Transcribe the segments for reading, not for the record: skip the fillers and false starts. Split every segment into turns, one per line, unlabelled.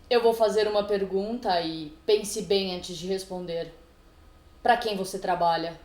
Eu vou fazer uma pergunta e pense bem antes de responder. Para quem você trabalha?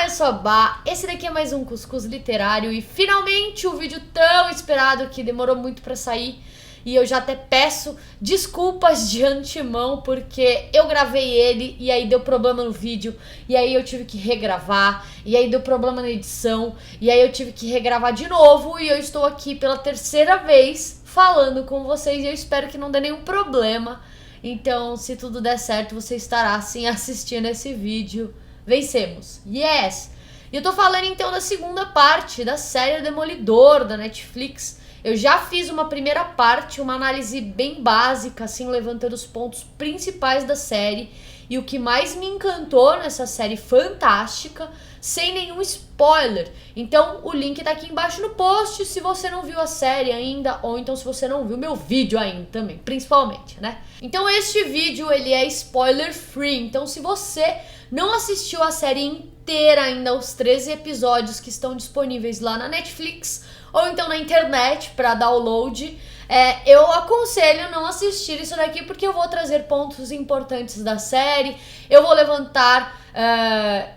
Eu sou a Bá, esse daqui é mais um Cuscuz Literário e finalmente o vídeo tão esperado que demorou muito pra sair. E eu já até peço desculpas de antemão porque eu gravei ele e aí deu problema no vídeo, e aí eu tive que regravar, e aí deu problema na edição, e aí eu tive que regravar de novo, e eu estou aqui pela terceira vez falando com vocês e eu espero que não dê nenhum problema. Então, se tudo der certo, você estará sim assistindo esse vídeo. Vencemos. Yes! E eu tô falando então da segunda parte da série Demolidor da Netflix. Eu já fiz uma primeira parte, uma análise bem básica, assim, levantando os pontos principais da série e o que mais me encantou nessa série fantástica, sem nenhum spoiler. Então o link tá aqui embaixo no post se você não viu a série ainda, ou então se você não viu meu vídeo ainda também, principalmente, né? Então este vídeo ele é spoiler free, então se você não assistiu a série inteira ainda, os 13 episódios que estão disponíveis lá na Netflix, ou então na internet para download, eu aconselho não assistir isso daqui porque eu vou trazer pontos importantes da série, eu vou levantar,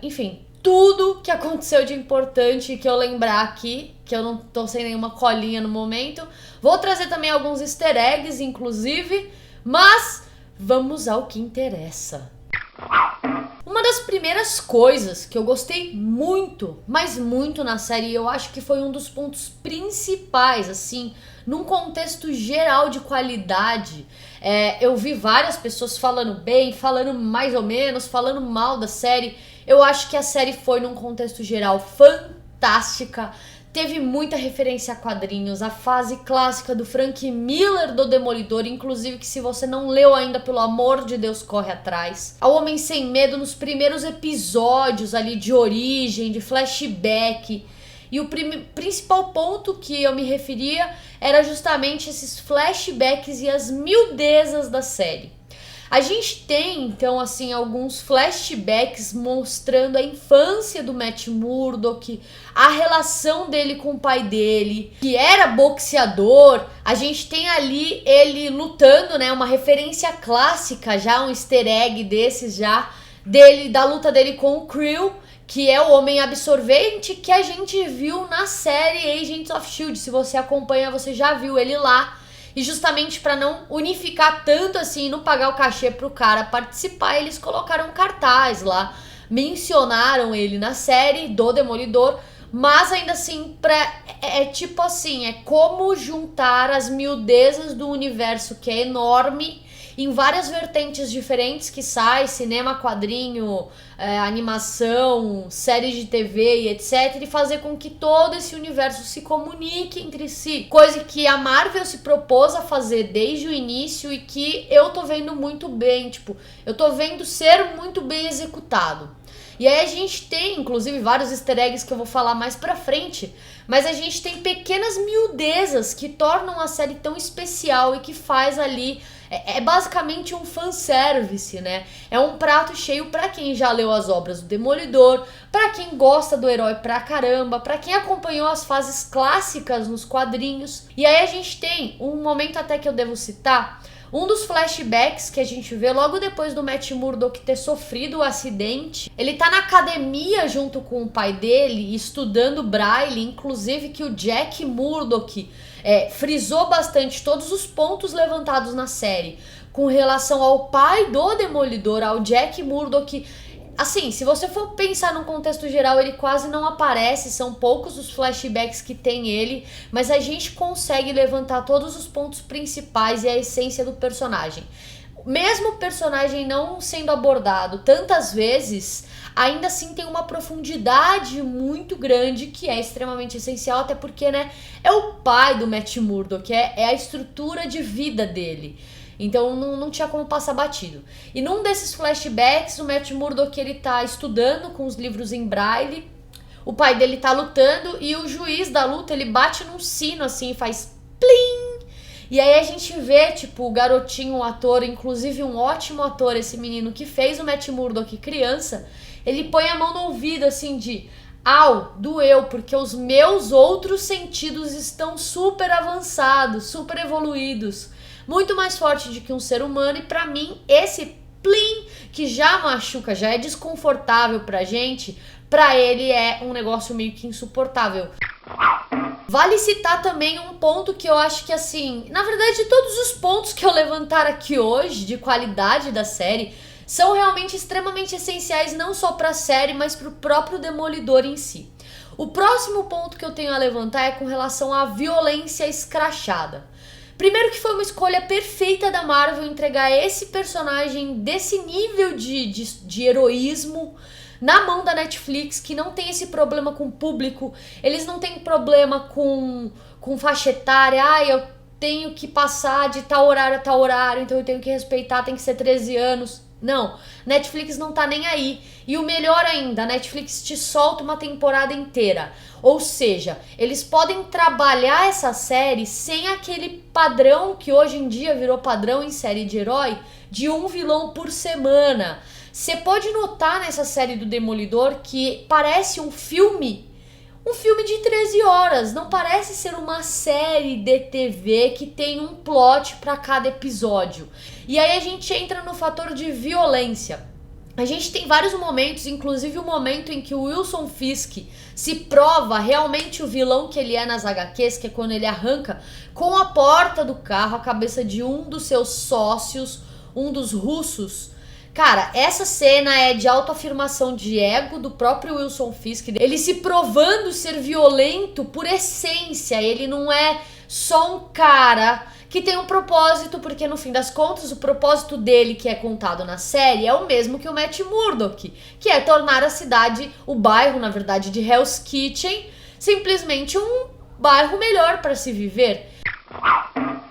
enfim, tudo que aconteceu de importante que eu lembrar aqui, que eu não tô sem nenhuma colinha no momento. Vou trazer também alguns easter eggs, inclusive, mas vamos ao que interessa. Uma das primeiras coisas que eu gostei muito, mas muito na série, e eu acho que foi um dos pontos principais, assim, num contexto geral de qualidade, eu vi várias pessoas falando bem, falando mais ou menos, falando mal da série. Eu acho que a série foi, num contexto geral, fantástica. Teve muita referência a quadrinhos, a fase clássica do Frank Miller do Demolidor, inclusive que se você não leu ainda, pelo amor de Deus, corre atrás. A Homem Sem Medo nos primeiros episódios ali de origem, de flashback. E o principal ponto que eu me referia era justamente esses flashbacks e as miudezas da série. A gente tem, então, assim, alguns flashbacks mostrando a infância do Matt Murdock, a relação dele com o pai dele, que era boxeador. A gente tem ali ele lutando, né, uma referência clássica já, um easter egg desses já, dele, da luta dele com o Creel, que é o homem absorvente que a gente viu na série Agents of S.H.I.E.L.D. Se você acompanha, você já viu ele lá. E justamente para não unificar tanto assim, não pagar o cachê pro cara participar, eles colocaram cartaz lá, mencionaram ele na série do Demolidor, mas ainda assim, tipo assim, é como juntar as miudezas do universo que é enorme em várias vertentes diferentes que sai, cinema, quadrinho, animação, séries de TV e etc, e fazer com que todo esse universo se comunique entre si, coisa que a Marvel se propôs a fazer desde o início e que eu tô vendo muito bem, tipo, eu tô vendo ser muito bem executado. E aí a gente tem, inclusive, vários easter eggs que eu vou falar mais pra frente, mas a gente tem pequenas miudezas que tornam a série tão especial e que faz ali... É basicamente um fanservice, né? É um prato cheio pra quem já leu as obras do Demolidor, pra quem gosta do herói pra caramba, pra quem acompanhou as fases clássicas nos quadrinhos. E aí a gente tem um momento até que eu devo citar, um dos flashbacks que a gente vê logo depois do Matt Murdock ter sofrido o acidente. Ele tá na academia junto com o pai dele, estudando Braille, inclusive que o Jack Murdock frisou bastante todos os pontos levantados na série com relação ao pai do Demolidor, ao Jack Murdock. Assim, se você for pensar num contexto geral, ele quase não aparece, são poucos os flashbacks que tem ele, mas a gente consegue levantar todos os pontos principais e a essência do personagem. Mesmo o personagem não sendo abordado tantas vezes, ainda assim tem uma profundidade muito grande que é extremamente essencial, até porque, né, é o pai do Matt Murdock, é a estrutura de vida dele. Então não tinha como passar batido. E num desses flashbacks, o Matt Murdock, ele tá estudando com os livros em braille, o pai dele tá lutando e o juiz da luta, ele bate num sino assim e faz plim. E aí a gente vê, tipo, o garotinho, o ator, inclusive um ótimo ator, esse menino que fez o Matt Murdock criança, ele põe a mão no ouvido assim de Au, doeu, porque os meus outros sentidos estão super avançados, super evoluídos, muito mais forte do que um ser humano, e pra mim esse plim que já machuca, já é desconfortável pra gente, pra ele é um negócio meio que insuportável. Vale citar também um ponto que eu acho que, assim, na verdade todos os pontos que eu levantar aqui hoje de qualidade da série são realmente extremamente essenciais, não só para a série, mas para o próprio Demolidor em si. O próximo ponto que eu tenho a levantar é com relação à violência escrachada. Primeiro que foi uma escolha perfeita da Marvel entregar esse personagem desse nível de heroísmo na mão da Netflix, que não tem esse problema com o público, eles não têm problema com faixa etária, eu tenho que passar de tal horário a tal horário, então eu tenho que respeitar, tem que ser 13 anos. Não, Netflix não tá nem aí. E o melhor ainda, a Netflix te solta uma temporada inteira. Ou seja, eles podem trabalhar essa série sem aquele padrão que hoje em dia virou padrão em série de herói, de um vilão por semana. Você pode notar nessa série do Demolidor que parece um filme de 13 horas, não parece ser uma série de TV que tem um plot para cada episódio. E aí a gente entra no fator de violência. A gente tem vários momentos, inclusive o momento em que o Wilson Fisk se prova realmente o vilão que ele é nas HQs, que é quando ele arranca com a porta do carro a cabeça de um dos seus sócios, um dos russos. Cara, essa cena é de autoafirmação de ego do próprio Wilson Fisk. Ele se provando ser violento por essência. Ele não é só um cara que tem um propósito, porque no fim das contas o propósito dele, que é contado na série, é o mesmo que o Matt Murdock, que é tornar a cidade, o bairro, na verdade, de Hell's Kitchen, simplesmente um bairro melhor para se viver.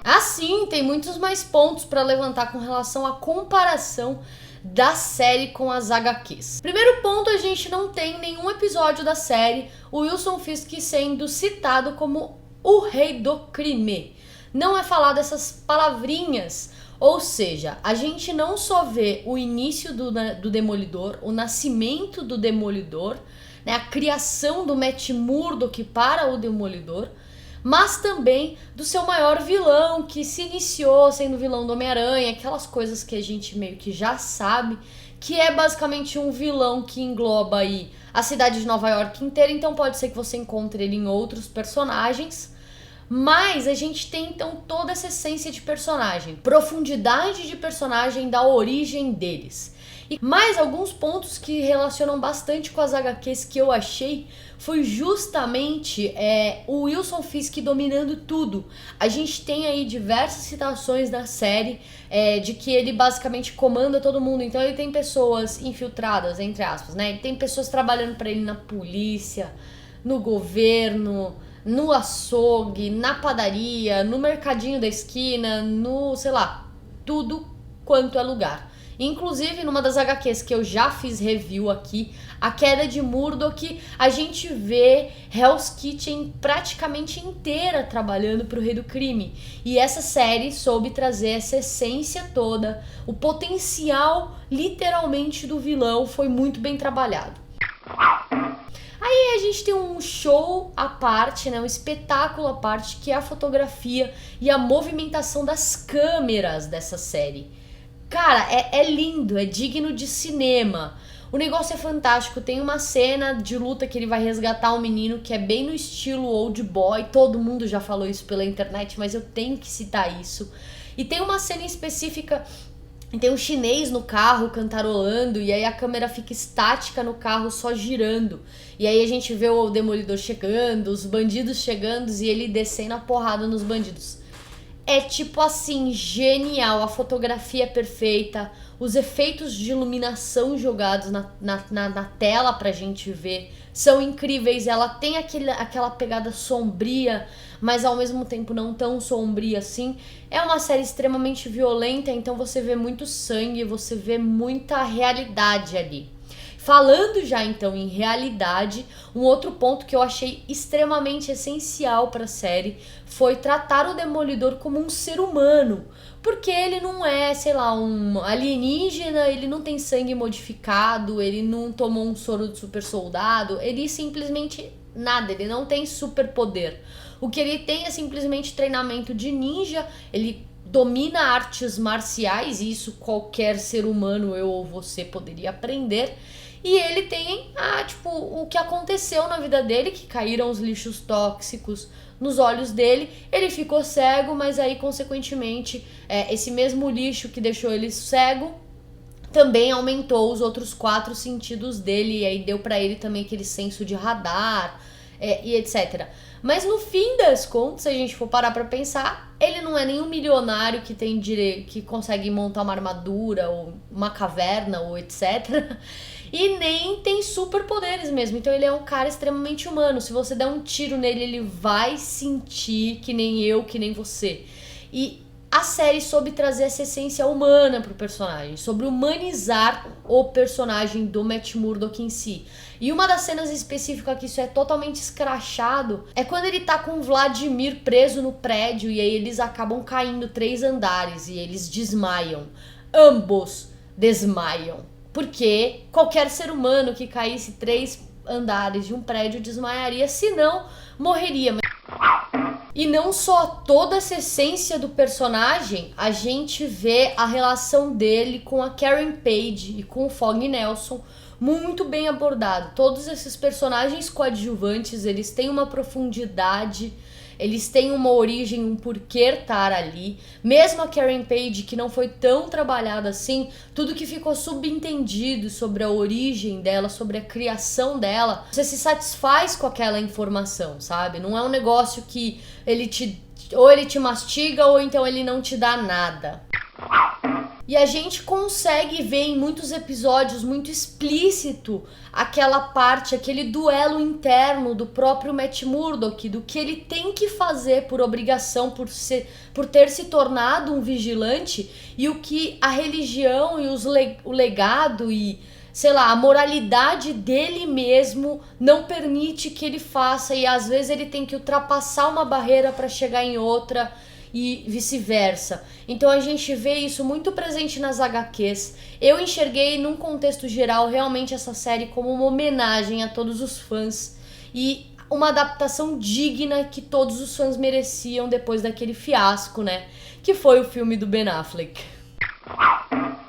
Assim, tem muitos mais pontos para levantar com relação à comparação da série com as HQs. Primeiro ponto, a gente não tem nenhum episódio da série o Wilson Fisk sendo citado como o rei do crime. Não é falado essas palavrinhas, ou seja, a gente não só vê o início do Demolidor, o nascimento do Demolidor, né, a criação do Matt Murdock para o Demolidor, mas também do seu maior vilão, que se iniciou sendo vilão do Homem-Aranha, aquelas coisas que a gente meio que já sabe, que é basicamente um vilão que engloba aí a cidade de Nova York inteira, então pode ser que você encontre ele em outros personagens, mas a gente tem então toda essa essência de personagem, profundidade de personagem da origem deles. E mais alguns pontos que relacionam bastante com as HQs que eu achei foi justamente o Wilson Fisk dominando tudo. A gente tem aí diversas citações da série de que ele basicamente comanda todo mundo. Então ele tem pessoas infiltradas, entre aspas, né? Ele tem pessoas trabalhando para ele na polícia, no governo, no açougue, na padaria, no mercadinho da esquina, no, sei lá, tudo quanto é lugar. Inclusive, numa das HQs que eu já fiz review aqui, A Queda de Murdock, a gente vê Hell's Kitchen praticamente inteira trabalhando pro Rei do Crime. E essa série soube trazer essa essência toda, o potencial, literalmente, do vilão foi muito bem trabalhado. Aí a gente tem um show à parte, né, um espetáculo à parte, que é a fotografia e a movimentação das câmeras dessa série. Cara, é lindo, é digno de cinema. O negócio é fantástico. Tem uma cena de luta que ele vai resgatar um menino que é bem no estilo Old Boy. Todo mundo já falou isso pela internet, mas eu tenho que citar isso. E tem uma cena específica, tem um chinês no carro cantarolando, e aí a câmera fica estática no carro só girando. E aí a gente vê o Demolidor chegando, os bandidos chegando e ele descendo a porrada nos bandidos. É tipo assim, genial, a fotografia é perfeita, os efeitos de iluminação jogados na tela pra gente ver são incríveis. Ela tem aquela pegada sombria, mas ao mesmo tempo não tão sombria assim. É uma série extremamente violenta, então você vê muito sangue, você vê muita realidade ali. Falando já então em realidade, um outro ponto que eu achei extremamente essencial para a série foi tratar o Demolidor como um ser humano. Porque ele não é, sei lá, um alienígena, ele não tem sangue modificado, ele não tomou um soro de super soldado, ele simplesmente nada, ele não tem superpoder. O que ele tem é simplesmente treinamento de ninja, ele domina artes marciais, e isso qualquer ser humano, eu ou você, poderia aprender. E ele tem, o que aconteceu na vida dele, que caíram os lixos tóxicos nos olhos dele, ele ficou cego, mas aí, consequentemente, esse mesmo lixo que deixou ele cego também aumentou os outros 4 sentidos dele, e aí deu pra ele também aquele senso de radar, e etc. Mas no fim das contas, se a gente for parar pra pensar, ele não é nenhum milionário que tem que consegue montar uma armadura, ou uma caverna, ou etc., e nem tem superpoderes mesmo. Então ele é um cara extremamente humano. Se você der um tiro nele, ele vai sentir que nem eu, que nem você. E a série soube trazer essa essência humana pro personagem, sobre humanizar o personagem do Matt Murdock em si. E uma das cenas específicas que isso é totalmente escrachado é quando ele tá com o Vladimir preso no prédio, e aí eles acabam caindo 3 andares e eles desmaiam. Ambos desmaiam. Porque qualquer ser humano que caísse 3 andares de um prédio desmaiaria, se não, morreria. E não só toda essa essência do personagem, a gente vê a relação dele com a Karen Page e com o Fog Nelson muito bem abordado. Todos esses personagens coadjuvantes, eles têm uma profundidade, eles têm uma origem, um porquê estar ali. Mesmo a Karen Page, que não foi tão trabalhada assim, tudo que ficou subentendido sobre a origem dela, sobre a criação dela, você se satisfaz com aquela informação, sabe? Não é um negócio que ele te mastiga ou então ele não te dá nada. E a gente consegue ver em muitos episódios muito explícito aquela parte, aquele duelo interno do próprio Matt Murdock, do que ele tem que fazer por obrigação, por ter se tornado um vigilante, e o que a religião e o legado e, sei lá, a moralidade dele mesmo não permite que ele faça, e às vezes ele tem que ultrapassar uma barreira para chegar em outra, e vice-versa. Então a gente vê isso muito presente nas HQs. Eu enxerguei, num contexto geral, realmente essa série como uma homenagem a todos os fãs e uma adaptação digna que todos os fãs mereciam depois daquele fiasco, né? Que foi o filme do Ben Affleck.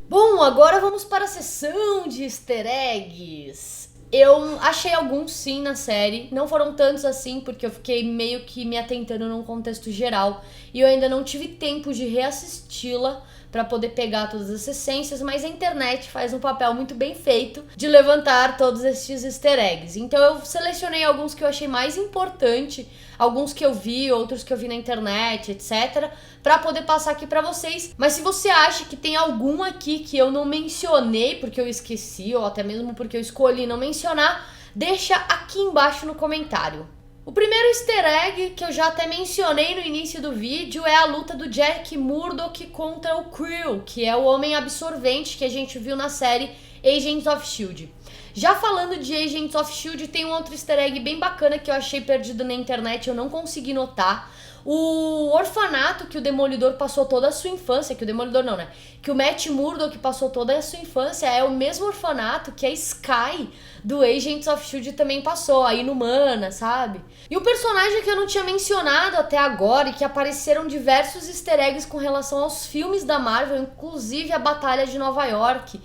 Bom, agora vamos para a sessão de easter eggs. Eu achei alguns sim na série, não foram tantos assim, porque eu fiquei meio que me atentando num contexto geral e eu ainda não tive tempo de reassisti-la para poder pegar todas as essências, mas a internet faz um papel muito bem feito de levantar todos esses easter eggs. Então eu selecionei alguns que eu achei mais importante, alguns que eu vi, outros que eu vi na internet, etc, para poder passar aqui para vocês. Mas se você acha que tem algum aqui que eu não mencionei porque eu esqueci, ou até mesmo porque eu escolhi não mencionar, deixa aqui embaixo no comentário. O primeiro easter egg, que eu já até mencionei no início do vídeo, é a luta do Jack Murdock contra o Krill, que é o homem absorvente que a gente viu na série Agents of S.H.I.E.L.D. Já falando de Agents of S.H.I.E.L.D., tem um outro easter egg bem bacana que eu achei perdido na internet, eu não consegui notar. O orfanato que o Demolidor passou toda a sua infância, que o Demolidor não, né? Que o Matt Murdock passou toda a sua infância é o mesmo orfanato que a Sky do Agents of S.H.I.E.L.D. também passou, a Inumana, sabe? E um personagem que eu não tinha mencionado até agora e que apareceram diversos easter eggs com relação aos filmes da Marvel, inclusive a Batalha de Nova York,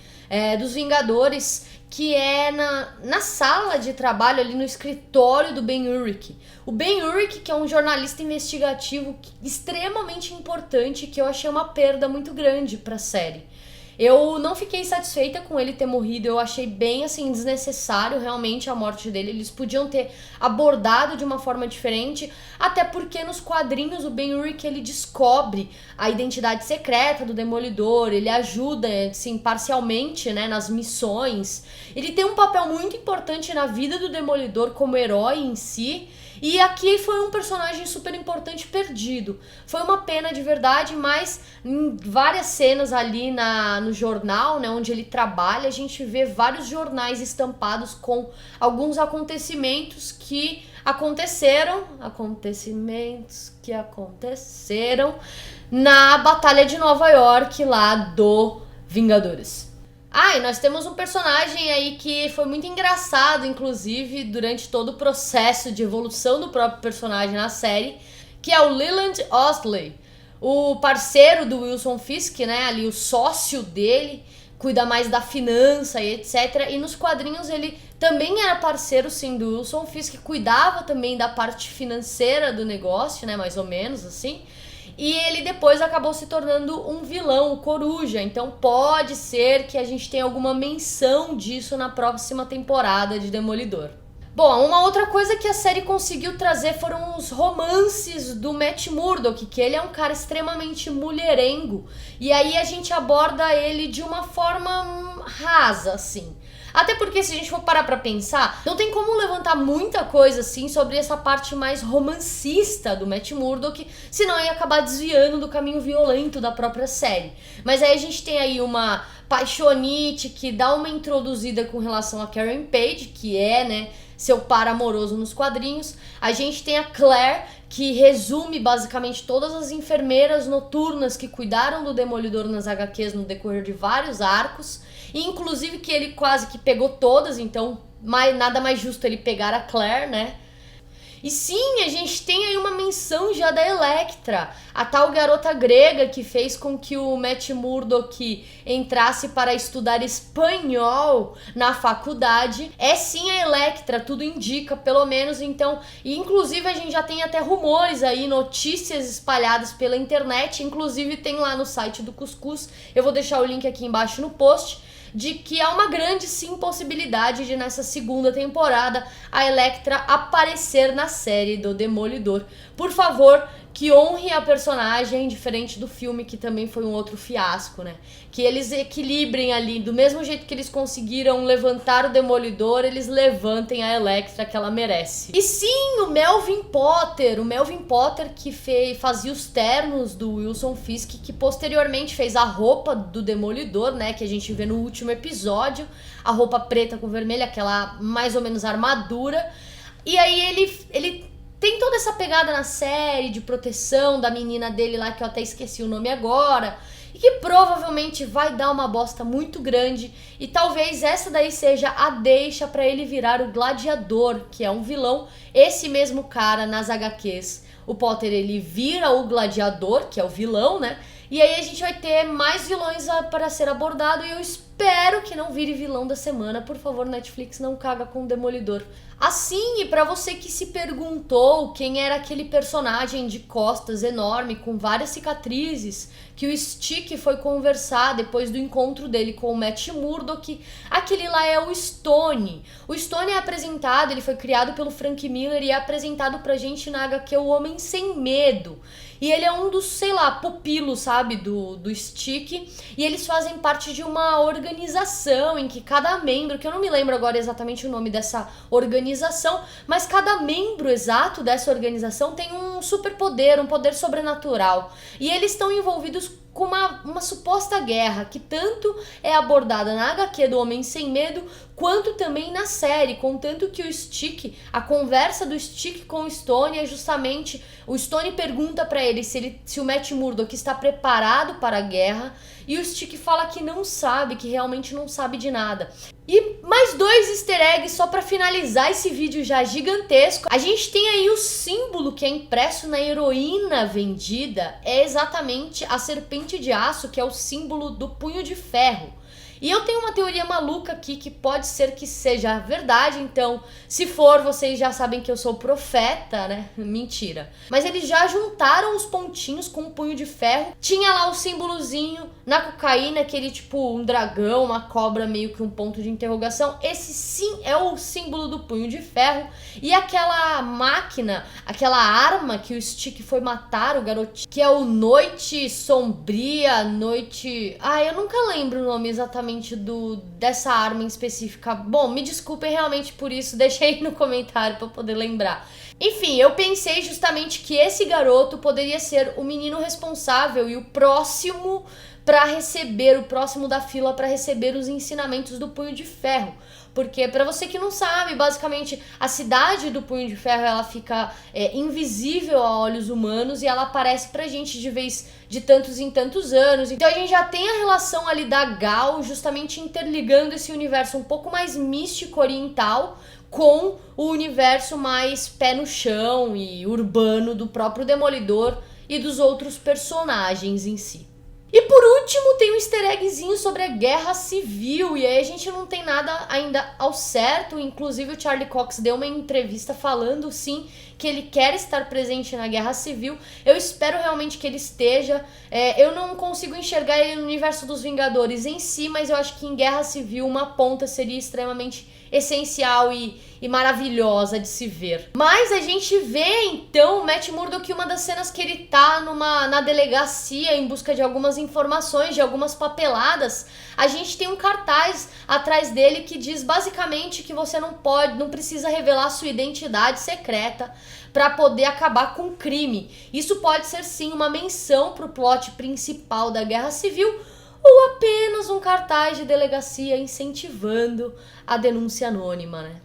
dos Vingadores, que é na sala de trabalho, ali no escritório do Ben Urich. O Ben Urich, que é um jornalista investigativo extremamente importante, que eu achei uma perda muito grande pra série. Eu não fiquei satisfeita com ele ter morrido, eu achei bem, assim, desnecessário realmente a morte dele. Eles podiam ter abordado de uma forma diferente, até porque nos quadrinhos o Ben Urich, ele descobre a identidade secreta do Demolidor, ele ajuda, assim, parcialmente, né, nas missões. Ele tem um papel muito importante na vida do Demolidor como herói em si, E aqui foi um personagem super importante perdido. Foi uma pena de verdade, mas em várias cenas ali no jornal, né, onde ele trabalha, a gente vê vários jornais estampados com alguns acontecimentos que aconteceram na Batalha de Nova York lá do Vingadores. E nós temos um personagem aí que foi muito engraçado, inclusive, durante todo o processo de evolução do próprio personagem na série, que é o Leland Orsley, o parceiro do Wilson Fisk, né, ali o sócio dele, cuida mais da finança e etc. E nos quadrinhos ele também era parceiro, sim, do Wilson Fisk, cuidava também da parte financeira do negócio, né, mais ou menos assim. E ele depois acabou se tornando um vilão, o Coruja. Então pode ser que a gente tenha alguma menção disso na próxima temporada de Demolidor. Bom, uma outra coisa que a série conseguiu trazer foram os romances do Matt Murdock, que ele é um cara extremamente mulherengo. E aí a gente aborda ele de uma forma rasa, assim. Até porque, se a gente for parar pra pensar, não tem como levantar muita coisa, assim, sobre essa parte mais romancista do Matt Murdock, senão ia acabar desviando do caminho violento da própria série. Mas aí a gente tem aí uma paixonite que dá uma introduzida com relação a Karen Page, que é, né, seu par amoroso nos quadrinhos. A gente tem a Claire, que resume basicamente todas as enfermeiras noturnas que cuidaram do Demolidor nas HQs no decorrer de vários arcos. E inclusive que ele quase que pegou todas, então nada mais justo ele pegar a Claire, né? E sim, a gente tem aí uma menção já da Elektra, a tal garota grega que fez com que o Matt Murdock entrasse para estudar espanhol na faculdade. É sim a Elektra, tudo indica, pelo menos, então. E inclusive a gente já tem até rumores aí, notícias espalhadas pela internet, inclusive tem lá no site do Cuscuz, eu vou deixar o link aqui embaixo no post, de que há uma grande, sim, possibilidade de nessa segunda temporada a Elektra aparecer na série do Demolidor. Por favor, que honre a personagem, diferente do filme, que também foi um outro fiasco, né? Que eles equilibrem ali, do mesmo jeito que eles conseguiram levantar o Demolidor, eles levantem a Elektra que ela merece. E sim, o Melvin Potter que fazia os ternos do Wilson Fisk, que posteriormente fez a roupa do Demolidor, né? Que a gente vê no último episódio, a roupa preta com vermelha, aquela mais ou menos armadura. E aí ele tem toda essa pegada na série de proteção da menina dele lá, que eu até esqueci o nome agora, e que provavelmente vai dar uma bosta muito grande, e talvez essa daí seja a deixa pra ele virar o Gladiador, que é um vilão. Esse mesmo cara nas HQs, o Potter, ele vira o Gladiador, que é o vilão, né? E aí a gente vai ter mais vilões para ser abordado, e eu espero que não vire vilão da semana. Por favor, Netflix, não caga com o Demolidor. Assim, e pra você que se perguntou quem era aquele personagem de costas enorme, com várias cicatrizes, que o Stick foi conversar depois do encontro dele com o Matt Murdock, aquele lá é o Stone. O Stone é apresentado, ele foi criado pelo Frank Miller e é apresentado pra gente na HQ O Homem Sem Medo. E ele é um dos, sei lá, pupilos, sabe, do Stick. E eles fazem parte de uma organização em que cada membro, que eu não me lembro agora exatamente o nome dessa organização, mas cada membro exato dessa organização tem um superpoder, um poder sobrenatural. E eles estão envolvidos com uma suposta guerra que tanto é abordada na HQ do Homem Sem Medo, quanto também na série, contanto que o Stick, a conversa do Stick com o Stone é justamente, o Stone pergunta pra ele se o Matt Murdock está preparado para a guerra, e o Stick fala que não sabe, que realmente não sabe de nada. E mais 2 easter eggs só pra finalizar esse vídeo já gigantesco. A gente tem aí o símbolo que é impresso na heroína vendida, é exatamente a serpente de aço, que é o símbolo do Punho de Ferro. E eu tenho uma teoria maluca aqui que pode ser que seja verdade, então se for, vocês já sabem que eu sou profeta, né? Mentira. Mas eles já juntaram os pontinhos com o Punho de Ferro. Tinha lá o símbolozinho na cocaína, aquele tipo um dragão, uma cobra, meio que um ponto de interrogação. Esse sim é o símbolo do Punho de Ferro. E aquela máquina, aquela arma que o Stick foi matar o garotinho, que é o Noite Sombria, Noite... eu nunca lembro o nome exatamente dessa arma em específica. Bom, me desculpem realmente por isso, deixei aí no comentário pra eu poder lembrar. Enfim, eu pensei justamente que esse garoto poderia ser o menino responsável e o próximo o próximo da fila para receber os ensinamentos do Punho de Ferro. Porque, para você que não sabe, basicamente a cidade do Punho de Ferro ela fica invisível a olhos humanos e ela aparece pra gente de vez de tantos em tantos anos. Então a gente já tem a relação ali da Gal justamente interligando esse universo um pouco mais místico oriental com o universo mais pé no chão e urbano do próprio Demolidor e dos outros personagens em si. E por último tem um easter eggzinho sobre a Guerra Civil, e aí a gente não tem nada ainda ao certo, inclusive o Charlie Cox deu uma entrevista falando sim que ele quer estar presente na Guerra Civil. Eu espero realmente que ele esteja, eu não consigo enxergar ele no universo dos Vingadores em si, mas eu acho que em Guerra Civil uma ponta seria extremamente essencial e maravilhosa de se ver. Mas a gente vê então o Matt Murdock, uma das cenas que ele tá na delegacia em busca de algumas informações, de algumas papeladas, a gente tem um cartaz atrás dele que diz basicamente que você não precisa revelar sua identidade secreta para poder acabar com o crime. Isso pode ser sim uma menção pro plot principal da Guerra Civil, ou apenas um cartaz de delegacia incentivando a denúncia anônima, né?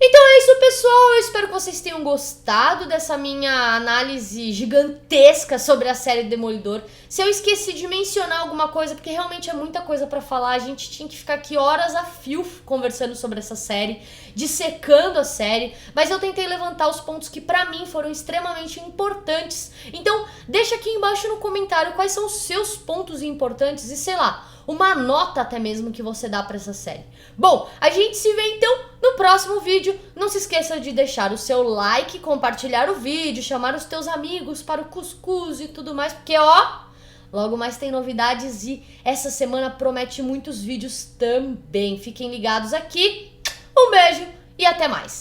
Então é isso, pessoal. Eu espero que vocês tenham gostado dessa minha análise gigantesca sobre a série Demolidor. Se eu esqueci de mencionar alguma coisa, porque realmente é muita coisa pra falar, a gente tinha que ficar aqui horas a fio conversando sobre essa série, dissecando a série, mas eu tentei levantar os pontos que pra mim foram extremamente importantes. Então deixa aqui embaixo no comentário quais são os seus pontos importantes e sei lá, uma nota até mesmo que você dá pra essa série. Bom, a gente se vê então no próximo vídeo. Não se esqueça de deixar o seu like, compartilhar o vídeo, chamar os teus amigos para o cuscuz e tudo mais, porque ó, logo mais tem novidades e essa semana promete muitos vídeos também. Fiquem ligados aqui, um beijo e até mais!